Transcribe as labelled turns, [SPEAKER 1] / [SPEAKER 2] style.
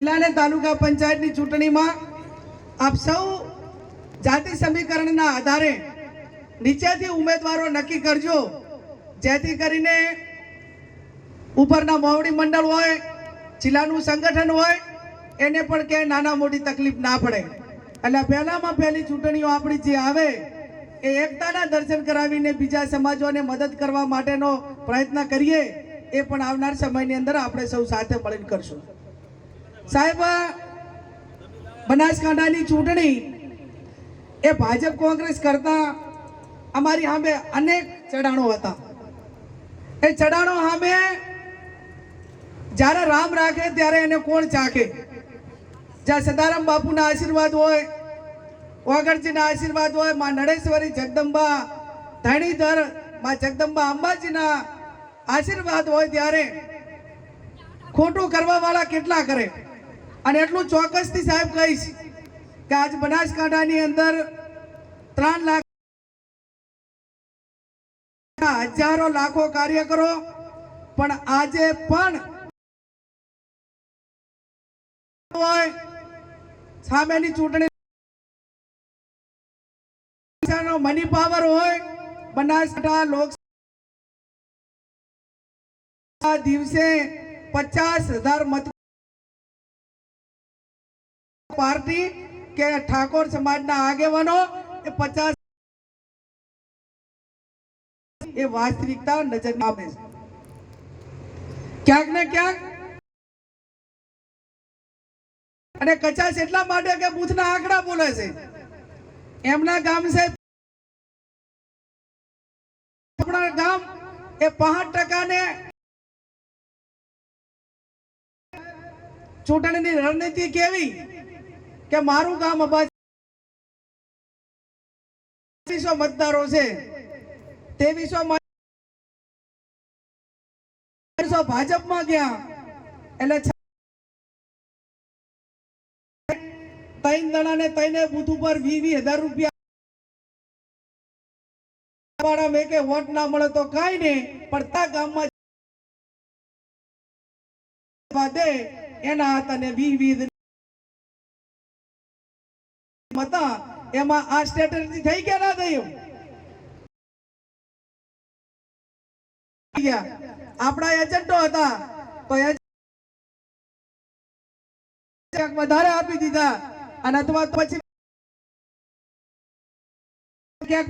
[SPEAKER 1] જિલ્લા અને તાલુકા પંચાયતની ચૂંટણીમાં આપ સૌ જાતિ સમીકરણના આધારે નીચેથી ઉમેદવારો નક્કી કરજો, જેથી કરીને ઉપરના મોવડી મંડળ હોય, જિલ્લાનું સંગઠન હોય, એને પણ ક્યાંય નાના મોટી તકલીફ ના પડે. એટલે પહેલામાં પહેલી ચૂંટણીઓ આપણી જે આવે એ એકતાના દર્શન કરાવીને બીજા સમાજોને મદદ કરવા માટેનો પ્રયત્ન કરીએ. એ પણ આવનાર સમયની અંદર આપણે સૌ સાથે મળીને કરશું. સાહેબ, બનાસકાંઠાની ચૂંટણી એ ભાજપ કોંગ્રેસ કરતા અમારી સામે અનેક ચડાણો હતા. એ ચડાણો સામે જ્યારે રામ રાખે ત્યારે એને કોણ ચાખે? જ્યાં સદારામ બાપુના આશીર્વાદ હોય, વાગડજીના આશીર્વાદ હોય, માં નડેશ્વરી જગદંબા ધણીધર માં જગદંબા અંબાજીના આશીર્વાદ હોય, ત્યારે ખોટું કરવા વાળા કેટલા કરે? અને એટલું ચોક્કસથી સાહેબ કહીશ કે આજ બનાસકાંઠાની અંદર 3 લાખ હજારો લાખો કાર્યકરો પણ આજે પણ સામેની ચૂંટણી મની પાવર હોય. બનાસકાંઠા લોકસભા દિવસે 50,000 મત પાર્ટી કે ઠાકોર સમાજના આગેવાનો એ 50 એ વાસ્તવિકતા નજર આવે છે. ક્યાંક ને ક્યાંક અને કચાશ એટલા માટે કે બૂથના આંકડા બોલે છે. એમના ગામ છે, આપણા ગામ એ 5% ને ચૂંટણીની રણનીતિ કેવી કે મારું ગામ 2300 મતદારો છે, 2300 ભાજપમાં ગયા. એટલે 3 જણાને 3 બૂથ ઉપર 20,000 રૂપિયા મેં કે વોટ ના મળે તો કાંઈ નહીં, પણ તા ગામમાં દે એના હાથ અને 20 મતા. એમાં આ સ્ટ્રેટેજી થઈ ગયા ના થયું? આપણા એજન્ટો હતા તો વધારે આપી દીધા, અને અથવા પછી ક્યાંક